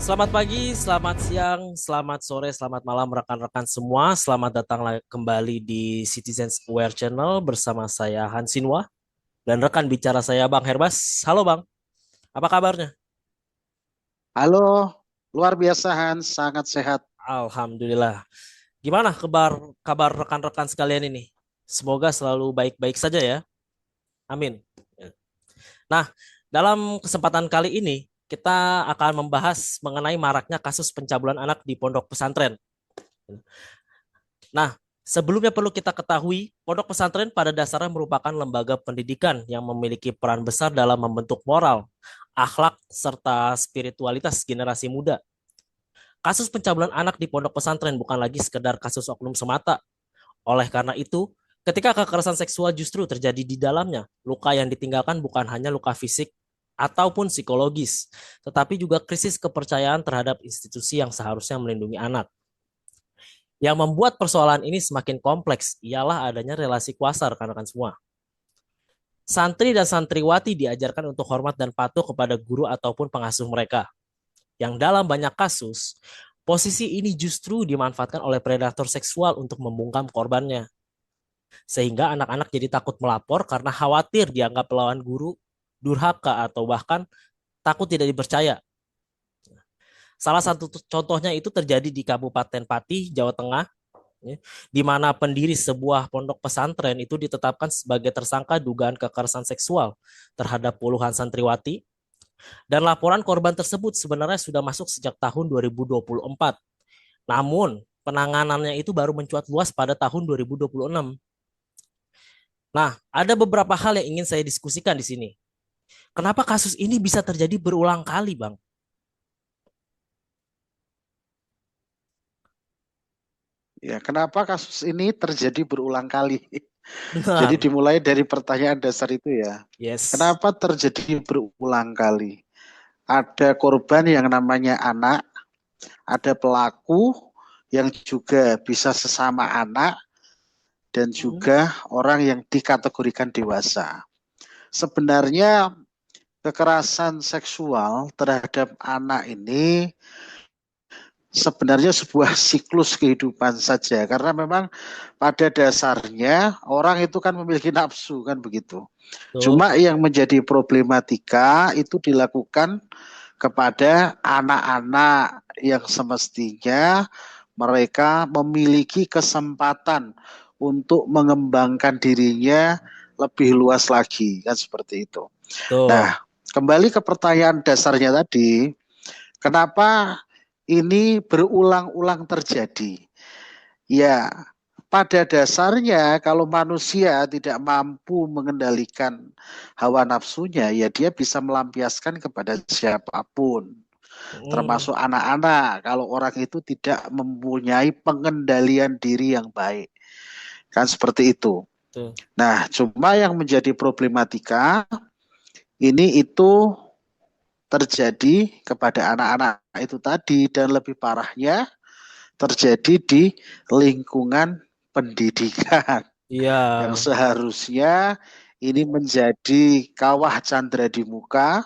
Selamat pagi, selamat siang, selamat sore, selamat malam rekan-rekan semua. Selamat datang kembali di Citizens Aware Channel bersama saya Hansinwa dan rekan bicara saya Bang Herbas. Halo Bang, apa kabarnya? Halo, luar biasa Hans, sangat sehat. Alhamdulillah. Gimana kabar kabar rekan-rekan sekalian ini? Semoga selalu baik-baik saja ya. Amin. Nah, dalam kesempatan kali ini kita akan membahas mengenai maraknya kasus pencabulan anak di pondok pesantren. Nah, sebelumnya perlu kita ketahui, pondok pesantren pada dasarnya merupakan lembaga pendidikan yang memiliki peran besar dalam membentuk moral, akhlak, serta spiritualitas generasi muda. Kasus pencabulan anak di pondok pesantren bukan lagi sekedar kasus oknum semata. Oleh karena itu, ketika kekerasan seksual justru terjadi di dalamnya, luka yang ditinggalkan bukan hanya luka fisik ataupun psikologis, tetapi juga krisis kepercayaan terhadap institusi yang seharusnya melindungi anak. Yang membuat persoalan ini semakin kompleks ialah adanya relasi kuasa rekan-rekan semua. Santri dan santriwati diajarkan untuk hormat dan patuh kepada guru ataupun pengasuh mereka. Yang dalam banyak kasus, posisi ini justru dimanfaatkan oleh predator seksual untuk membungkam korbannya. Sehingga anak-anak jadi takut melapor karena khawatir dianggap melawan guru, durhaka, atau bahkan takut tidak dipercaya. Salah satu contohnya itu terjadi di Kabupaten Pati, Jawa Tengah, ya, di mana pendiri sebuah pondok pesantren itu ditetapkan sebagai tersangka dugaan kekerasan seksual terhadap puluhan santriwati dan laporan korban tersebut sebenarnya sudah masuk sejak tahun 2024. Namun, penanganannya itu baru mencuat luas pada tahun 2026. Nah, ada beberapa hal yang ingin saya diskusikan di sini. Kenapa kasus ini bisa terjadi berulang kali, Bang? Ya, kenapa kasus ini terjadi berulang kali? Jadi Benar. dimulai dari pertanyaan dasar itu ya. Yes. Kenapa terjadi berulang kali? Ada korban yang namanya anak, ada pelaku yang juga bisa sesama anak, dan Hmm. juga orang yang dikategorikan dewasa. Sebenarnya kekerasan seksual terhadap anak ini sebenarnya sebuah siklus kehidupan saja karena memang pada dasarnya orang itu kan memiliki nafsu kan begitu. Betul. Cuma yang menjadi problematika itu dilakukan kepada anak-anak yang semestinya mereka memiliki kesempatan untuk mengembangkan dirinya lebih luas lagi kan seperti itu. Betul. Nah, kembali ke pertanyaan dasarnya tadi, kenapa ini berulang-ulang terjadi? Ya, pada dasarnya kalau manusia tidak mampu mengendalikan hawa nafsunya, ya dia bisa melampiaskan kepada siapapun, Hmm. termasuk anak-anak. Kalau orang itu tidak mempunyai pengendalian diri yang baik, kan seperti itu. Betul. Nah, cuma yang menjadi problematika ini itu terjadi kepada anak-anak itu tadi dan lebih parahnya terjadi di lingkungan pendidikan Iya. yang seharusnya ini menjadi kawah candra di muka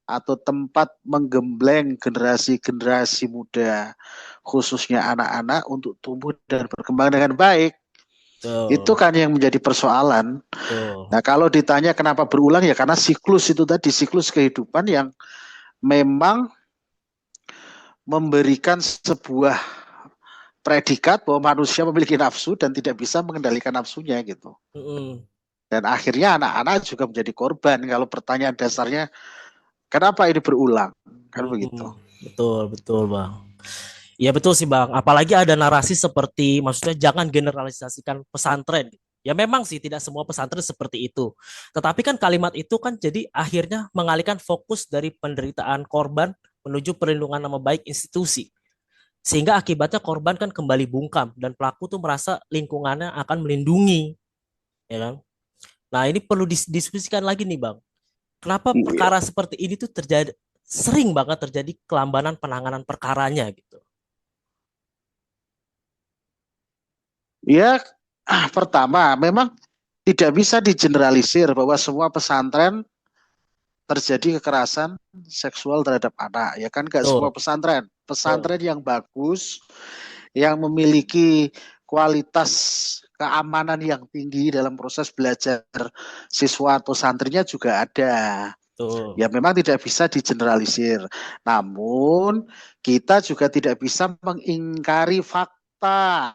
atau tempat menggembleng generasi-generasi muda khususnya anak-anak untuk tumbuh dan berkembang dengan baik. Itu Betul. kan yang menjadi persoalan. Betul. Nah, kalau ditanya kenapa berulang ya karena siklus itu tadi, siklus kehidupan yang memang memberikan sebuah predikat bahwa manusia memiliki nafsu dan tidak bisa mengendalikan nafsunya gitu. Mm-mm. Dan akhirnya anak-anak juga menjadi korban. Kalau pertanyaan dasarnya, kenapa ini berulang? Kan begitu. Mm. Betul, betul, Bang. Iya betul sih Bang. Apalagi ada narasi seperti, maksudnya jangan generalisasikan pesantren. Ya memang sih tidak semua pesantren seperti itu. Tetapi kan kalimat itu kan jadi akhirnya mengalihkan fokus dari penderitaan korban menuju perlindungan nama baik institusi. Sehingga akibatnya korban kan kembali bungkam dan pelaku tuh merasa lingkungannya akan melindungi, ya kan? Nah, ini perlu didiskusikan lagi nih, Bang. Kenapa Iya. perkara seperti ini tuh terjadi sering banget terjadi kelambanan penanganan perkaranya gitu. Ya, pertama, memang tidak bisa digeneralisir bahwa semua pesantren terjadi kekerasan seksual terhadap anak, ya kan? Nggak semua Betul. pesantren yang bagus, yang memiliki kualitas keamanan yang tinggi dalam proses belajar siswa atau santrinya juga ada. Betul. Ya memang tidak bisa digeneralisir. Namun kita juga tidak bisa mengingkari fakta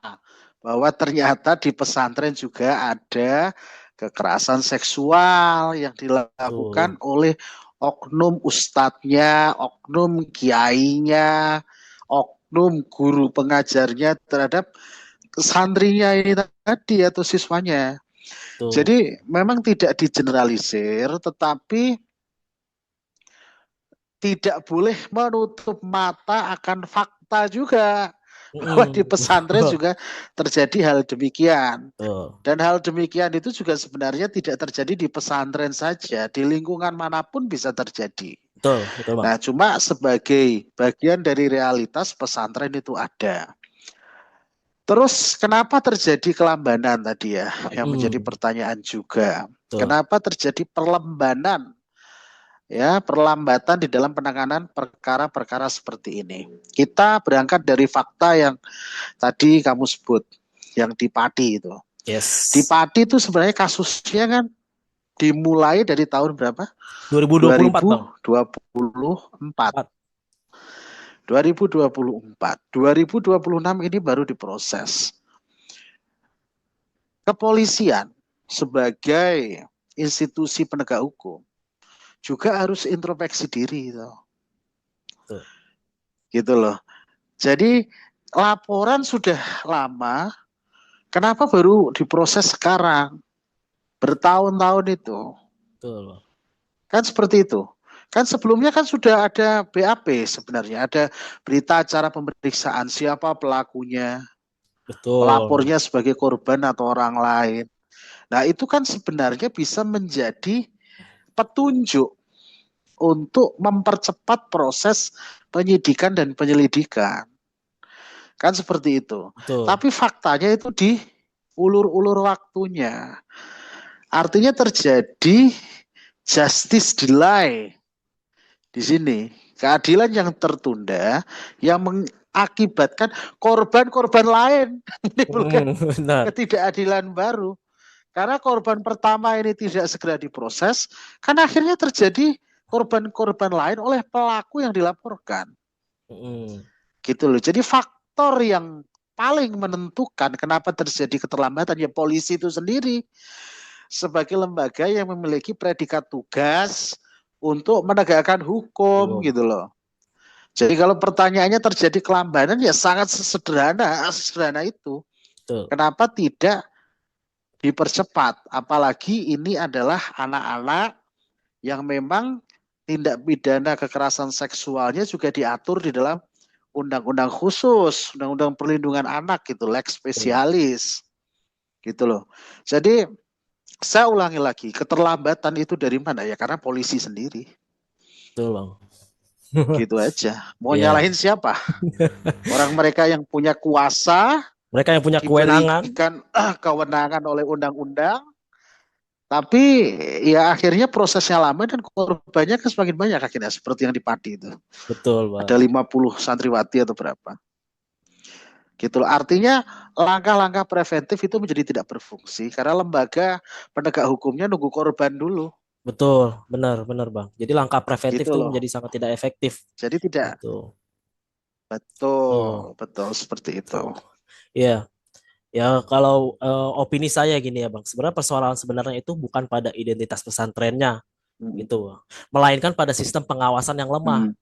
bahwa ternyata di pesantren juga ada kekerasan seksual yang dilakukan Betul. oleh oknum ustadznya, oknum kiainya, oknum guru pengajarnya terhadap santrinya ini tadi atau siswanya. Betul. Jadi memang tidak digeneralisir, tetapi tidak boleh menutup mata akan fakta juga bahwa di Mm-mm. pesantren juga terjadi hal demikian. Betul. Dan hal demikian itu juga sebenarnya tidak terjadi di pesantren saja, di lingkungan manapun bisa terjadi. Betul. Betul, Bang. Nah, cuma sebagai bagian dari realitas pesantren itu ada. Terus kenapa terjadi kelambanan tadi ya, yang menjadi Mm. pertanyaan juga. Betul. Kenapa terjadi perlambatan ya, perlambatan di dalam penanganan perkara-perkara seperti ini. Kita berangkat dari fakta yang tadi kamu sebut, yang di Pati itu. Di Yes. Pati itu sebenarnya kasusnya kan dimulai dari tahun berapa? 2024, Bang. 2024. 2024. 2026 ini baru diproses. Kepolisian sebagai institusi penegak hukum juga harus introspeksi diri gitu. Betul. Gitu loh. Jadi laporan sudah lama, kenapa baru diproses sekarang? Bertahun-tahun itu. Betul, Bang. Kan seperti itu. Kan sebelumnya kan sudah ada BAP sebenarnya, ada berita acara pemeriksaan siapa pelakunya, Betul. pelapornya sebagai korban atau orang lain. Nah, itu kan sebenarnya bisa menjadi petunjuk untuk mempercepat proses penyidikan dan penyelidikan. Kan seperti itu. Betul. Tapi faktanya itu diulur-ulur waktunya. Artinya terjadi justice delay di sini. Keadilan yang tertunda yang mengakibatkan korban-korban lain menimbulkan Mm, benar. ketidakadilan baru. Karena korban pertama ini tidak segera diproses, kan akhirnya terjadi korban-korban lain oleh pelaku yang dilaporkan. Mm, Gitu loh. Jadi faktor yang paling menentukan kenapa terjadi keterlambatan ya polisi itu sendiri sebagai lembaga yang memiliki predikat tugas untuk menegakkan hukum betul. gitu loh. Jadi kalau pertanyaannya terjadi kelambanan ya sangat sederhana itu. Betul. Kenapa tidak dipercepat? Apalagi ini adalah anak-anak yang memang tindak pidana kekerasan seksualnya juga diatur di dalam undang-undang khusus, undang-undang perlindungan anak gitu, lex Betul. spesialis gitu loh. Jadi saya ulangi lagi, keterlambatan itu dari mana ya? Karena polisi sendiri. Betul, Bang. Gitu aja. Mau Ya. nyalahin siapa? Orang mereka yang punya kuasa, Mereka yang punya kewenangan. diberikan kewenangan oleh undang-undang, tapi ya akhirnya prosesnya lama dan korbannya kan semakin banyak akhirnya seperti yang di Pati itu. Betul, Ada Bang. 50 santriwati atau berapa. Gitu loh. Artinya langkah-langkah preventif itu menjadi tidak berfungsi karena lembaga penegak hukumnya nunggu korban dulu. Betul, benar, benar, Bang. Jadi langkah preventif Gitu itu loh. menjadi sangat tidak efektif. Jadi tidak Gitu. Betul. betul, betul seperti itu. Betul. Iya. Ya, kalau opini saya gini ya, Bang. Sebenarnya persoalan sebenarnya itu bukan pada identitas pesantrennya, Hmm. gitu. Melainkan pada sistem pengawasan yang lemah. Hmm.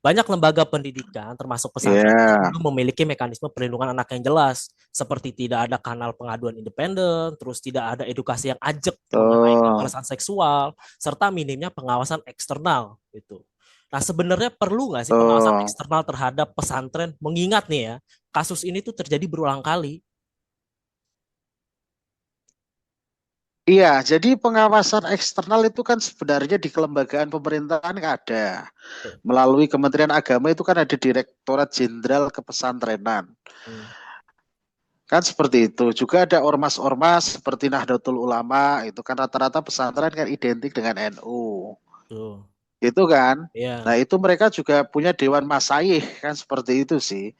Banyak lembaga pendidikan, termasuk pesantren, itu Ya, belum memiliki mekanisme perlindungan anak yang jelas, seperti tidak ada kanal pengaduan independen, terus tidak ada edukasi yang ajak mengenai betul. kekerasan seksual, serta minimnya pengawasan eksternal, gitu. Nah, sebenarnya perlu nggak sih pengawasan Betul. eksternal terhadap pesantren? Mengingat nih ya, kasus ini tuh terjadi berulang kali. Iya, jadi pengawasan eksternal itu kan sebenarnya di kelembagaan pemerintahan nggak ada. Tuh. Melalui Kementerian Agama itu kan ada Direktorat Jenderal Kepesantrenan. Hmm. Kan seperti itu. Juga ada ormas-ormas seperti Nahdlatul Ulama, itu kan rata-rata pesantren kan identik dengan NU. Tuh. Gitu kan. Nah, Ya. itu mereka juga punya dewan masyayikh kan seperti itu sih.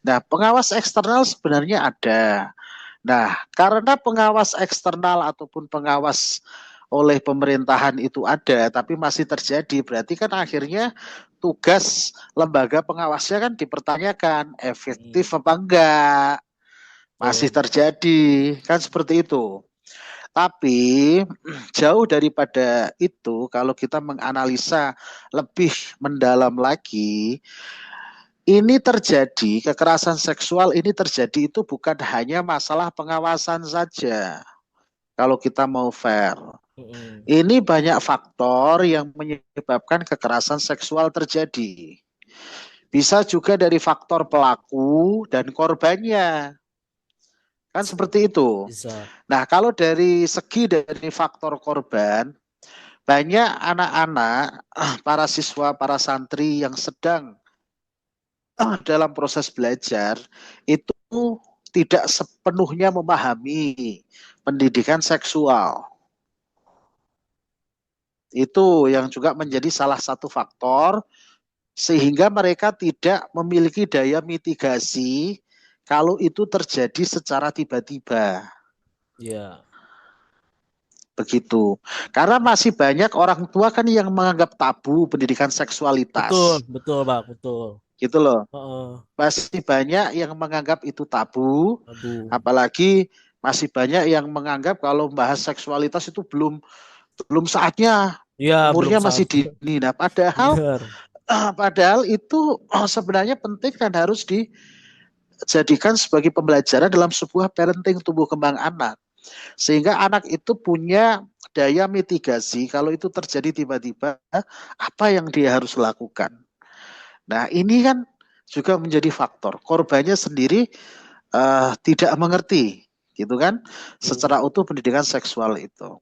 Nah, pengawas eksternal sebenarnya ada. Nah, karena pengawas eksternal ataupun pengawas oleh pemerintahan itu ada, tapi masih terjadi, berarti kan akhirnya tugas lembaga pengawasnya kan dipertanyakan, efektif Mm, apa enggak, masih tuh. terjadi, kan seperti itu. Tapi jauh daripada itu, kalau kita menganalisa lebih mendalam lagi, ini terjadi, kekerasan seksual ini terjadi itu bukan hanya masalah pengawasan saja. Kalau kita mau fair, Mm-mm. ini banyak faktor yang menyebabkan kekerasan seksual terjadi. Bisa juga dari faktor pelaku dan korbannya. Kan Bisa. seperti itu. Bisa. Nah, kalau dari segi dari faktor korban, banyak anak-anak, para siswa, para santri yang sedang dalam proses belajar itu tidak sepenuhnya memahami pendidikan seksual. Itu yang juga menjadi salah satu faktor sehingga mereka tidak memiliki daya mitigasi kalau itu terjadi secara tiba-tiba. Ya. Begitu. Karena masih banyak orang tua kan yang menganggap tabu pendidikan Betul, seksualitas. betul, Bang, betul. Gitu loh. Heeh. Masih banyak yang menganggap itu tabu, Abu. apalagi masih banyak yang menganggap kalau membahas seksualitas itu belum belum saatnya, Ya, belum umurnya saat. masih dini. Nah, padahal Bener. padahal itu sebenarnya penting dan harus dijadikan sebagai pembelajaran dalam sebuah parenting tumbuh kembang anak. Sehingga anak itu punya daya mitigasi kalau itu terjadi tiba-tiba, apa yang dia harus lakukan. Nah, ini kan juga menjadi faktor. Korbannya sendiri tidak mengerti, gitu kan, secara Hmm, utuh pendidikan seksual itu.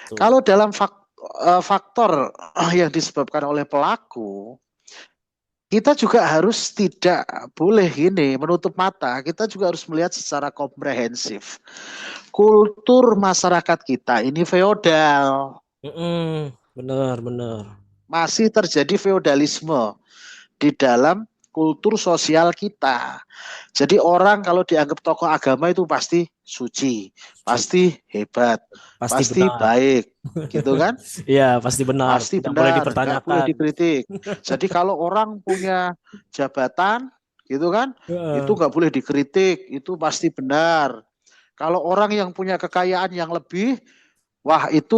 tuh. Kalau dalam faktor yang disebabkan oleh pelaku, kita juga harus tidak boleh ini menutup mata. Kita juga harus melihat secara komprehensif. Kultur masyarakat kita ini feodal, Bener, bener. masih terjadi feodalisme di dalam kultur sosial kita. Jadi orang kalau dianggap tokoh agama itu pasti suci, Ci- pasti hebat, Pasti pasti benar. baik, gitu kan? Iya, pasti benar. Pasti Tidak boleh benar, nggak boleh dipertanyakan. dikritik. Jadi kalau orang punya jabatan, gitu kan, itu Heeh. nggak boleh dikritik, itu pasti benar. Kalau orang yang punya kekayaan yang lebih, wah itu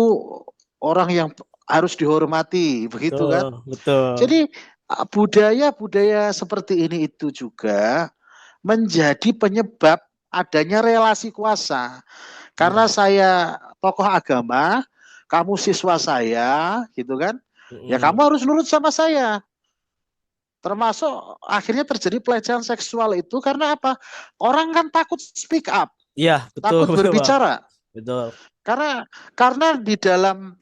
orang yang harus dihormati, begitu kan? Betul, betul. Jadi budaya-budaya seperti ini itu juga menjadi penyebab adanya relasi kuasa. Karena Iya. saya tokoh agama, kamu siswa saya, gitu kan? Ya kamu Mm-mm. harus nurut sama saya. Termasuk akhirnya terjadi pelecehan seksual itu karena apa? Orang kan takut speak up, Iya, betul, takut betul, Bang. berbicara. Betul. Karena di dalam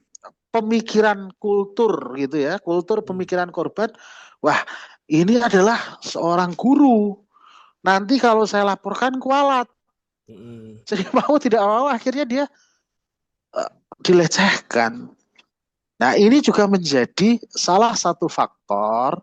pemikiran kultur gitu ya, kultur Hmm. pemikiran korban, wah ini adalah seorang guru. Nanti kalau saya laporkan kualat. Mm-mm. Jadi mau tidak mau akhirnya dia uh, dilecehkan. Nah ini juga menjadi salah satu faktor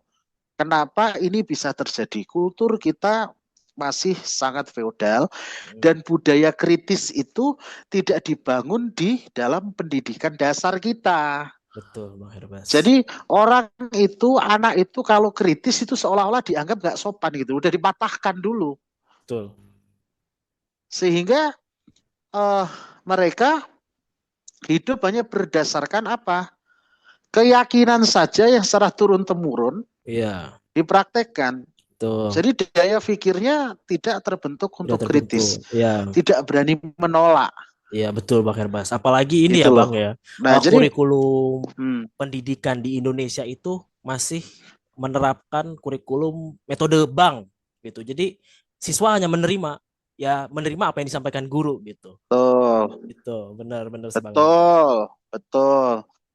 kenapa ini bisa terjadi. Kultur kita masih sangat feodal Mm. dan budaya kritis itu tidak dibangun di dalam pendidikan dasar kita. Betul, Bang Herbas. Jadi orang itu, anak itu kalau kritis itu seolah-olah dianggap nggak sopan gitu, udah dipatahkan dulu. Betul. Sehingga eh, mereka hidup hanya berdasarkan apa? Keyakinan saja yang secara turun-temurun Iya, dipraktekkan. betul. Jadi daya pikirnya tidak terbentuk Udah untuk terbentuk. kritis, Iya, tidak berani menolak, iya betul, Bang Herbas. Apalagi ini gitu ya, loh. Bang ya. Nah, jadi Kurikulum hmm, pendidikan di Indonesia itu masih menerapkan kurikulum metode bank gitu. Jadi siswa hanya menerima, ya menerima apa yang disampaikan guru gitu. betul, Itu benar-benar sih Bang Herbas. betul, betul.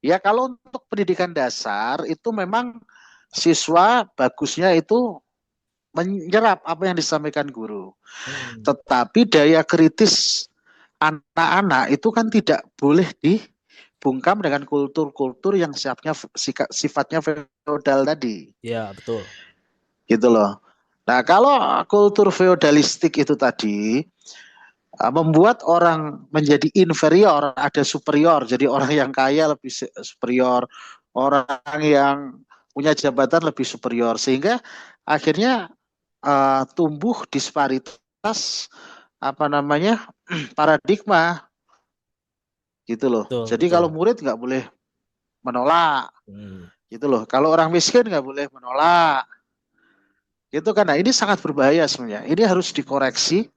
Ya kalau untuk pendidikan dasar itu memang siswa bagusnya itu menyerap apa yang disampaikan guru. Hmm. Tetapi daya kritis anak-anak itu kan tidak boleh bungkam dengan kultur-kultur yang sifatnya feodal tadi, Ya, betul. gitu loh. Nah, kalau kultur feodalistik itu tadi membuat orang menjadi inferior, ada superior, jadi orang yang kaya lebih superior, orang yang punya jabatan lebih superior, sehingga akhirnya tumbuh disparitas apa namanya paradigma, gitu loh. Betul, Jadi betul. kalau murid nggak boleh menolak, Hmm, gitu loh. Kalau orang miskin nggak boleh menolak, gitu kan. Nah, ini sangat berbahaya sebenarnya. Ini harus dikoreksi,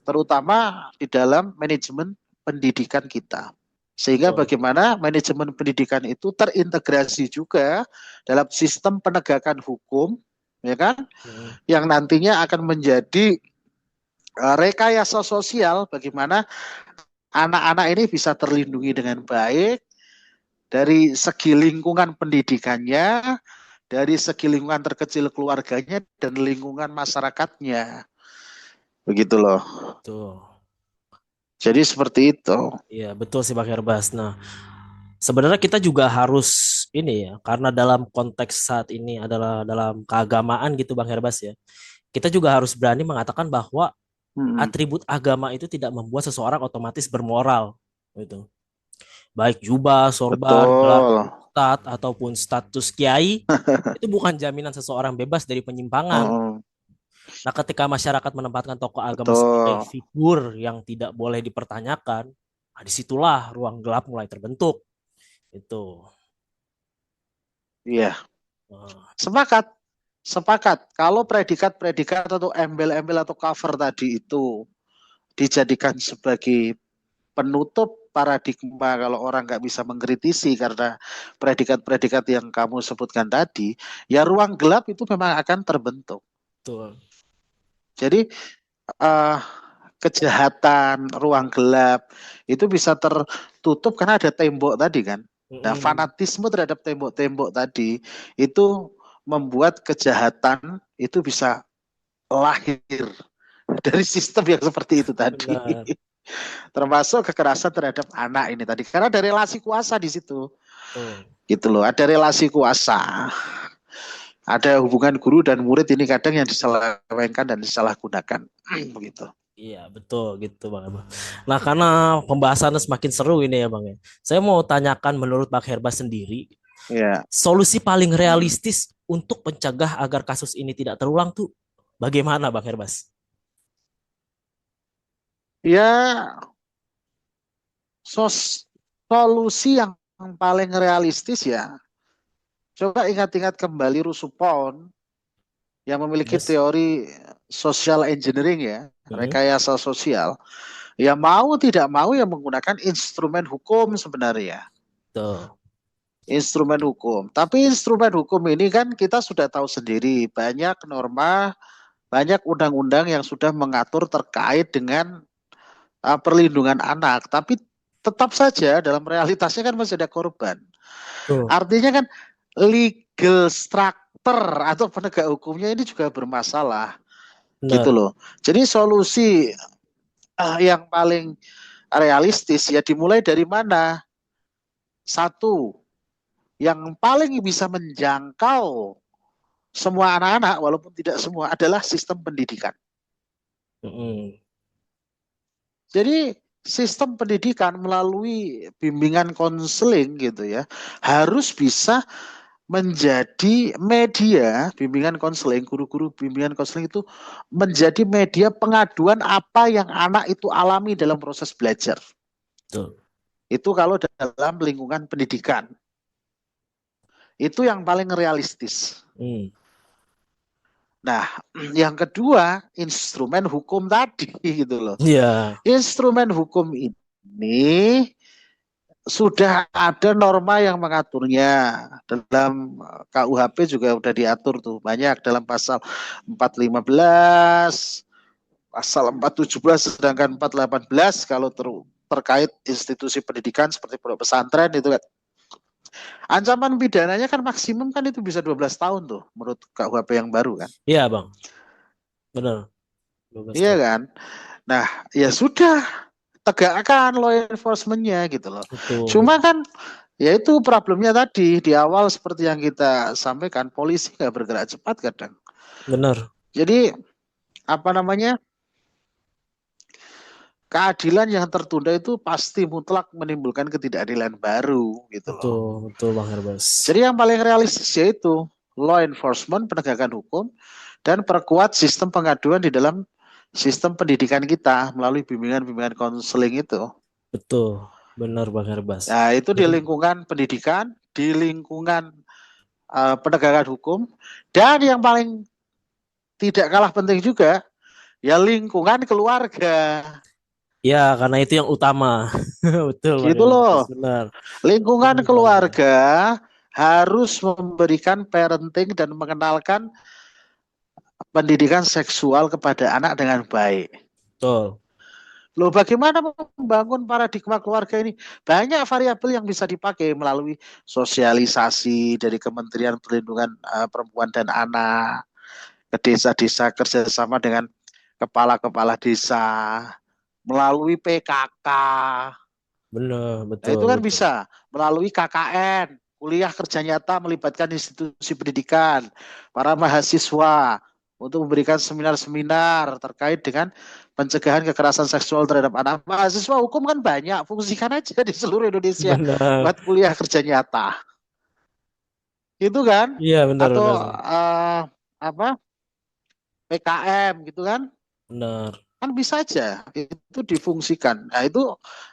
terutama di dalam manajemen pendidikan kita. Sehingga betul. bagaimana manajemen pendidikan itu terintegrasi juga dalam sistem penegakan hukum, ya kan, Hmm, yang nantinya akan menjadi rekayasa sosial bagaimana anak-anak ini bisa terlindungi dengan baik dari segi lingkungan pendidikannya, dari segi lingkungan terkecil keluarganya, dan lingkungan masyarakatnya. Begitu loh. betul. Jadi seperti itu. Iya, betul sih Bang Herbas. Nah, sebenarnya kita juga harus ini ya, karena dalam konteks saat ini adalah dalam keagamaan gitu Bang Herbas ya. Kita juga harus berani mengatakan bahwa Hmm, atribut agama itu tidak membuat seseorang otomatis bermoral gitu. Baik jubah, sorban, gelar betul. ustadz ataupun status kiai itu bukan jaminan seseorang bebas dari penyimpangan. Hmm, Nah, ketika masyarakat menempatkan tokoh agama sebagai betul. figur yang tidak boleh dipertanyakan, nah, disitulah ruang gelap mulai terbentuk. Itu. Iya, Nah, sepakat. Sepakat. Kalau predikat-predikat atau embel-embel atau cover tadi itu dijadikan sebagai penutup paradigma kalau orang nggak bisa mengkritisi karena predikat-predikat yang kamu sebutkan tadi, ya ruang gelap itu memang akan terbentuk. betul. Jadi eh, kejahatan, ruang gelap itu bisa tertutup karena ada tembok tadi kan. Nah, Mm-mm. fanatisme terhadap tembok-tembok tadi itu membuat kejahatan itu bisa lahir dari sistem yang seperti itu tadi. Benar. Termasuk kekerasan terhadap anak ini tadi. Karena ada relasi kuasa di situ. Betul. Gitu loh, ada relasi kuasa. Ada hubungan guru dan murid ini kadang yang diselewengkan dan disalahgunakan. Begitu. Iya, betul gitu Bang. Nah, karena pembahasannya semakin seru ini ya Bang ya. Saya mau tanyakan menurut Bang Herbas sendiri, Ya. solusi paling Hmm. realistis untuk mencegah agar kasus ini tidak terulang tuh bagaimana Bang Herbas? Ya, solusi yang paling realistis ya. Coba ingat-ingat kembali Rusupon yang memiliki Yes. teori social engineering ya, Mm-mm. rekayasa sosial. Ya mau tidak mau ya menggunakan instrumen hukum sebenarnya. Tuh. Instrumen hukum. Tapi instrumen hukum ini kan kita sudah tahu sendiri banyak norma, banyak undang-undang yang sudah mengatur terkait dengan perlindungan anak. Tapi tetap saja dalam realitasnya kan masih ada korban. Tuh. Artinya kan legal structure atau penegak hukumnya ini juga bermasalah gitu Benar. loh. Jadi solusi yang paling realistis ya dimulai dari mana? Satu, yang paling bisa menjangkau semua anak-anak walaupun tidak semua adalah sistem pendidikan. Mm-mm. Jadi sistem pendidikan melalui bimbingan konseling gitu ya harus bisa menjadi media bimbingan konseling, guru-guru bimbingan konseling itu menjadi media pengaduan apa yang anak itu alami dalam proses belajar. Tuh. Itu kalau dalam lingkungan pendidikan. Itu yang paling realistis. Mm. Nah, yang kedua, instrumen hukum tadi gitu loh. Iya. Instrumen hukum ini sudah ada norma yang mengaturnya. Dalam KUHP juga sudah diatur tuh banyak dalam pasal 415, pasal 417 sedangkan 418 kalau terkait institusi pendidikan seperti pondok pesantren itu kan. Ancaman pidananya kan maksimum kan itu bisa 12 tahun tuh menurut KUHP yang baru kan. Iya, Bang. Benar. 12 Iya tahun. kan? Nah, ya sudah tegakkan law enforcement-nya gitu loh. Betul. Cuma kan ya itu problemnya tadi di awal seperti yang kita sampaikan, polisi nggak bergerak cepat kadang. Benar. Jadi apa namanya, keadilan yang tertunda itu pasti mutlak menimbulkan ketidakadilan baru gitu loh. Betul, betul Bang Herbas. Jadi yang paling realistis yaitu law enforcement, penegakan hukum, dan perkuat sistem pengaduan di dalam sistem pendidikan kita melalui bimbingan-bimbingan konseling itu. Betul, benar Bang Herbas. Nah, itu di Jadi, lingkungan pendidikan, di lingkungan penegakan hukum, dan yang paling tidak kalah penting juga, ya lingkungan keluarga. ya karena itu yang utama. Betul Bang Gitu Herbas, loh. benar. Lingkungan Lingkungan keluarga. keluarga harus memberikan parenting dan mengenalkan pendidikan seksual kepada anak dengan baik. Betul. Loh, bagaimana membangun paradigma keluarga ini? Banyak variabel yang bisa dipakai melalui sosialisasi dari Kementerian Perlindungan Perempuan dan Anak ke desa-desa, kerjasama dengan kepala-kepala desa, melalui PKK. Benar, Nah, betul, itu kan betul. bisa melalui KKN, kuliah kerja nyata melibatkan institusi pendidikan, para mahasiswa untuk memberikan seminar-seminar terkait dengan pencegahan kekerasan seksual terhadap anak. Mahasiswa hukum kan banyak, fungsikan aja di seluruh Indonesia Benar. buat kuliah kerja nyata. Itu kan? Iya, benar, Atau benar. apa? PKM gitu kan? Benar. Kan bisa aja itu difungsikan. Nah, itu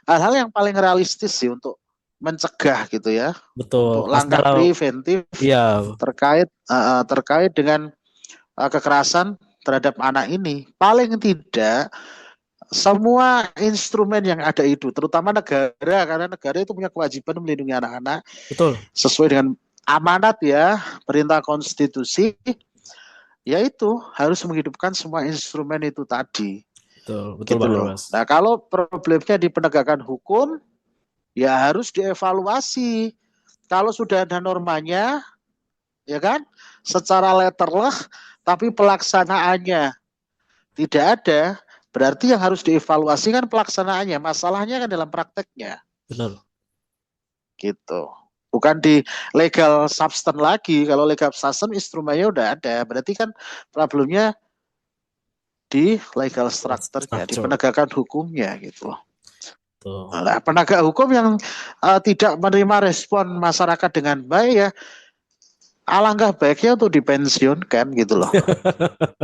hal-hal yang paling realistis sih untuk mencegah gitu ya, Betul. untuk Pas langkah dalam preventif iya, terkait dengan kekerasan terhadap anak ini. Paling tidak semua instrumen yang ada itu, terutama negara, karena negara itu punya kewajiban melindungi anak-anak betul. sesuai dengan amanat ya, perintah konstitusi, yaitu harus menghidupkan semua instrumen itu tadi. Betul, betul Gitu Bang loh. Herbas. Nah, kalau problemnya di penegakan hukum, ya harus dievaluasi. Kalau sudah ada normanya, ya kan, secara letterleh, tapi pelaksanaannya tidak ada, berarti yang harus dievaluasi kan pelaksanaannya. Masalahnya kan dalam prakteknya, Benar. gitu. Bukan di legal substance lagi. Kalau legal substance instrumennya udah ada, berarti kan problemnya di legal structure-nya, di Structure. penegakan hukumnya gitu. Tuh. Nah, penegak hukum yang tidak menerima respon masyarakat dengan baik ya alangkah baiknya untuk dipensiunkan gitu loh.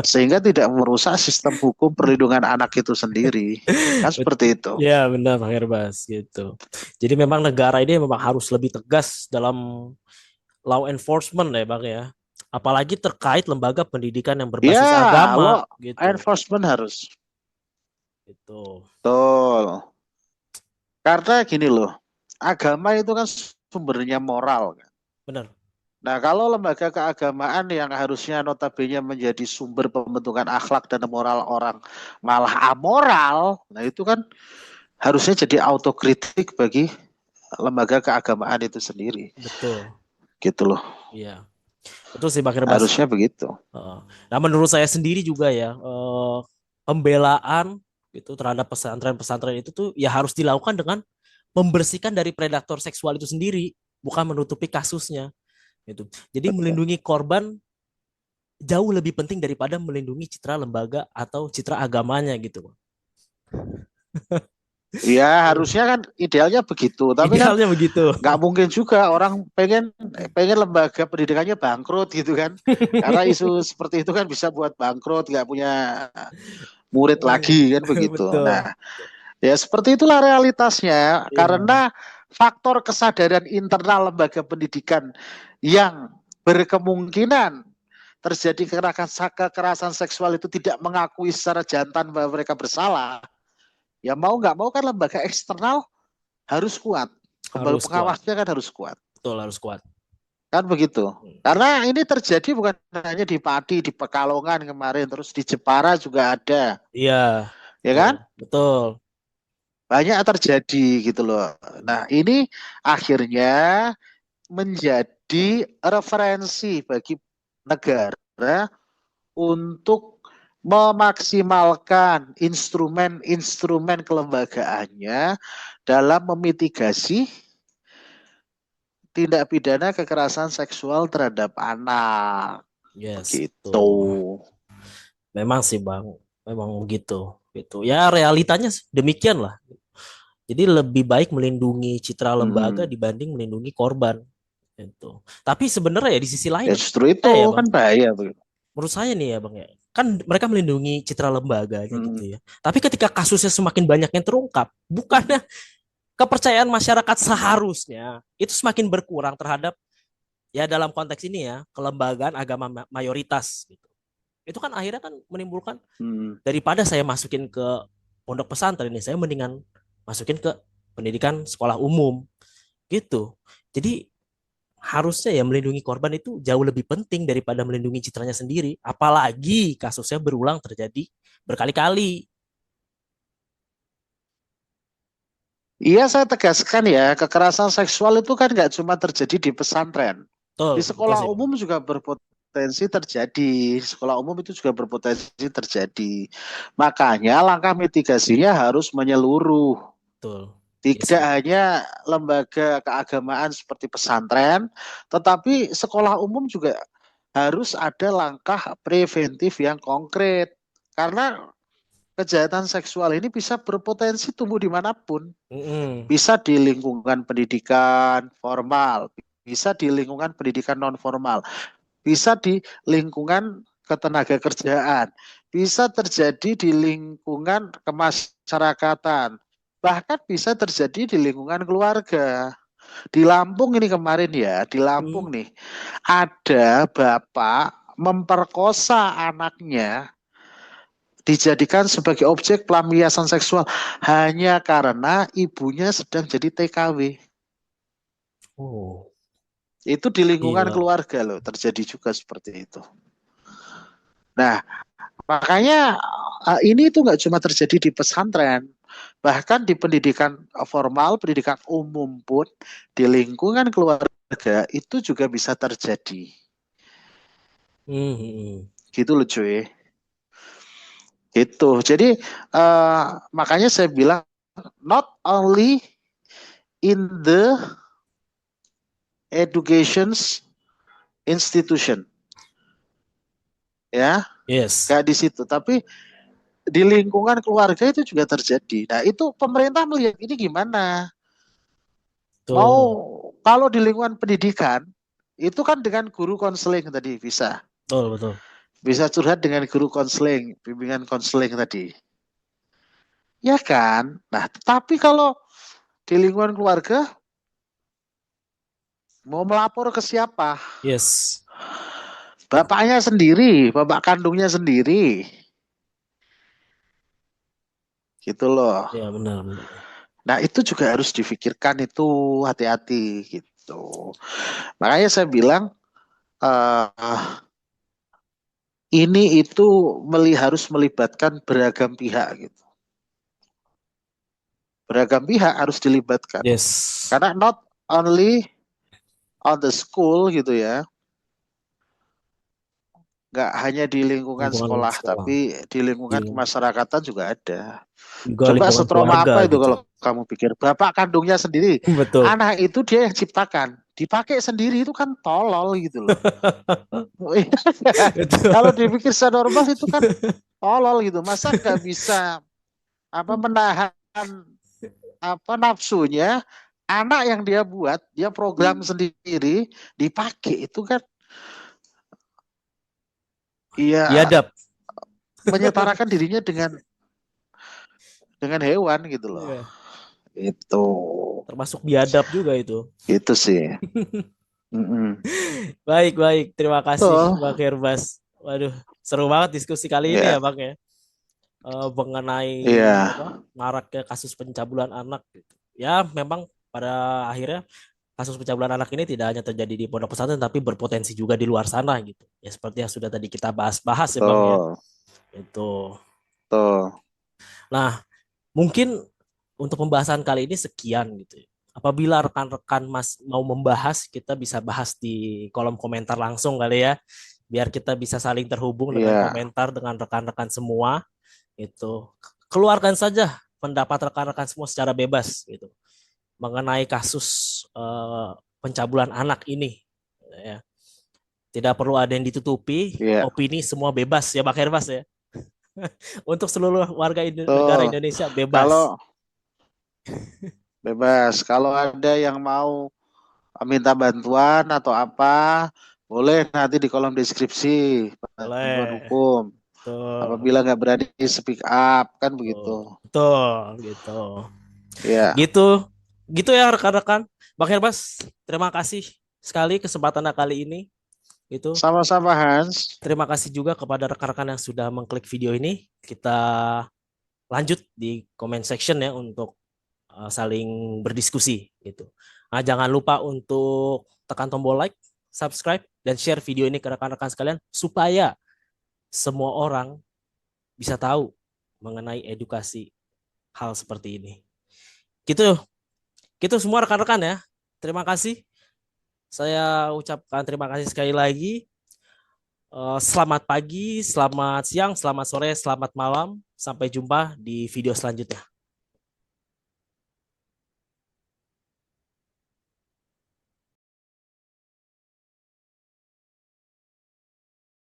Sehingga tidak merusak sistem hukum perlindungan anak itu sendiri. Kan seperti itu. Ya, benar Bang Herbas gitu. Jadi memang negara ini memang harus lebih tegas dalam law enforcement ya Bang ya. Apalagi terkait lembaga pendidikan yang berbasis Ya, agama law gitu. enforcement harus. Gitu. Betul. Karena gini loh, agama itu kan sumbernya moral. Benar. Nah, kalau lembaga keagamaan yang harusnya notabene menjadi sumber pembentukan akhlak dan moral orang malah amoral, nah itu kan harusnya jadi autokritik bagi lembaga keagamaan itu sendiri. Betul. Gitu loh. Iya. Betul sih Bang Herbas. Harusnya begitu. Heeh. Nah, menurut saya sendiri juga ya, pembelaan itu terhadap pesantren-pesantren itu tuh ya harus dilakukan dengan membersihkan dari predator seksual itu sendiri, bukan menutupi kasusnya. Gitu. Jadi melindungi korban jauh lebih penting daripada melindungi citra lembaga atau citra agamanya gitu. Ya harusnya kan idealnya begitu, tapi kan Idealnya begitu. nggak mungkin juga orang pengen pengen lembaga pendidikannya bangkrut gitu kan, karena isu seperti itu kan bisa buat bangkrut, nggak punya murid lagi kan begitu. Betul. Nah, ya seperti itulah realitasnya, Iya. karena faktor kesadaran internal lembaga pendidikan yang berkemungkinan terjadi kekerasan seksual itu tidak mengakui secara jantan bahwa mereka bersalah. Ya mau nggak mau kan lembaga eksternal harus kuat. Harus kuat. Pengawasnya kan harus kuat. Betul harus kuat. Kan begitu. Karena ini terjadi bukan hanya di Pati, di Pekalongan kemarin, terus di Jepara juga ada. Iya. Ya Betul. kan? Betul. Banyak terjadi gitu loh. Nah ini akhirnya menjadi referensi bagi negara untuk memaksimalkan instrumen-instrumen kelembagaannya dalam memitigasi tindak pidana kekerasan seksual terhadap anak. Yes, Begitu. betul. Memang sih Bang, memang begitu. Gitu. Ya realitanya demikian lah. Jadi lebih baik melindungi citra lembaga dibanding melindungi korban. Gitu. Tapi sebenarnya ya di sisi Ya lain, justru itu ya Bang, kan bahaya tuh. menurut saya nih ya Bang ya, kan mereka melindungi citra lembaganya gitu Hmm. ya. Tapi ketika kasusnya semakin banyak yang terungkap, bukannya kepercayaan masyarakat seharusnya itu semakin berkurang terhadap ya dalam konteks ini ya kelembagaan agama mayoritas gitu. Itu kan akhirnya kan menimbulkan Hmm. daripada saya masukin ke pondok pesantren ini, saya mendingan masukin ke pendidikan sekolah umum gitu. Jadi harusnya ya melindungi korban itu jauh lebih penting daripada melindungi citranya sendiri. Apalagi kasusnya berulang terjadi berkali-kali. Iya, saya tegaskan ya, kekerasan seksual itu kan nggak cuma terjadi di pesantren. Betul, Di betul sekolah sih Bang. umum juga berpotensi terjadi. Di sekolah umum itu juga berpotensi terjadi. Makanya langkah mitigasinya harus menyeluruh. Betul. Yes, Tidak Bang. hanya lembaga keagamaan seperti pesantren, tetapi sekolah umum juga harus ada langkah preventif yang konkret. Karena kejahatan seksual ini bisa berpotensi tumbuh dimanapun. Mm-mm. Bisa di lingkungan pendidikan formal, bisa di lingkungan pendidikan non formal, bisa di lingkungan ketenaga kerjaan, bisa terjadi di lingkungan kemasyarakatan, bahkan bisa terjadi di lingkungan keluarga. Di Lampung ini kemarin ya, di Mm. Lampung nih, ada bapak memperkosa anaknya dijadikan sebagai objek pelampiasan seksual hanya karena ibunya sedang jadi TKW. Oh, Itu di lingkungan gila. keluarga loh, terjadi juga seperti itu. Nah, makanya ini itu nggak cuma terjadi di pesantren, bahkan di pendidikan formal, pendidikan umum pun, di lingkungan keluarga itu juga bisa terjadi. Mm-mm. Gitu loh cuy. Gitu. Jadi makanya saya bilang not only in the education's institution, ya, Yes. kayak di situ, tapi di lingkungan keluarga itu juga terjadi. Nah, itu pemerintah melihat ini gimana? Mau Betul. kalau di lingkungan pendidikan itu kan dengan guru konseling tadi bisa. Betul, betul. Bisa curhat dengan guru konseling, bimbingan konseling tadi. Ya kan? Nah, tapi kalau di lingkungan keluarga mau melapor ke siapa? Yes. Bapaknya sendiri, bapak kandungnya sendiri. Gitu loh. Ya, benar, benar. Nah, itu juga harus difikirkan itu hati-hati gitu. Makanya saya bilang eh ini itu harus melibatkan beragam pihak gitu. Beragam pihak harus dilibatkan. Yes. Karena not only on the school gitu ya, nggak hanya di lingkungan Lingkungan sekolah, sekolah. tapi di lingkungan Di- kemasyarakatan juga ada. Juga Coba lingkungan setrauma keluarga apa itu gitu. kalau kamu pikir bapak kandungnya sendiri, Betul. anak itu dia yang ciptakan, dipakai sendiri itu kan tolol gitu loh. Betul. Kalau dipikir secara normal itu kan tolol gitu. Masa nggak bisa menahan nafsunya anak yang dia buat, dia program sendiri dipakai itu kan iya Biadab. menyetarakan dirinya dengan hewan gitu loh. Iya. Itu Termasuk biadab juga itu. itu sih. Mm-mm. Baik, baik. Terima kasih, Tuh, Bang Herbas. Waduh, seru banget diskusi kali ini ya, ya, Bang ya. Mengenai iya, apa, maraknya kasus pencabulan anak gitu. Ya, memang pada akhirnya kasus pencabulan anak ini tidak hanya terjadi di pondok pesantren tapi berpotensi juga di luar sana gitu. Ya seperti yang sudah tadi kita bahas-bahas ya, Bang ya. tuh, Itu. tuh. Nah, mungkin untuk pembahasan kali ini sekian gitu ya. Apabila rekan-rekan Mas mau membahas, kita bisa bahas di kolom komentar langsung kali ya. biar kita bisa saling terhubung dengan Iya, komentar dengan rekan-rekan semua. Itu keluarkan saja pendapat rekan-rekan semua secara bebas gitu mengenai kasus pencabulan anak ini. Ya. Tidak perlu ada yang ditutupi, iya. opini semua bebas ya Pak Herbas ya. Untuk seluruh warga negara Tuh, Indonesia bebas. kalau bebas, kalau ada yang mau minta bantuan atau apa, boleh nanti di kolom deskripsi bantuan Boleh. hukum. Tuh, Apabila nggak berani speak up, kan begitu. tuh, betul gitu. Ya, Gitu. Gitu ya rekan-rekan. Bang Herbas, terima kasih sekali kesempatan kali ini. Itu sama-sama Hans. terima kasih juga kepada rekan-rekan yang sudah mengklik video ini. Kita lanjut di comment section ya untuk saling berdiskusi gitu. Nah, jangan lupa untuk tekan tombol like, subscribe, dan share video ini ke rekan-rekan sekalian supaya semua orang bisa tahu mengenai edukasi hal seperti ini. Gitu, gitu semua rekan-rekan ya. Terima kasih. Saya ucapkan terima kasih sekali lagi. Selamat pagi, selamat siang, selamat sore, selamat malam. Sampai jumpa di video selanjutnya.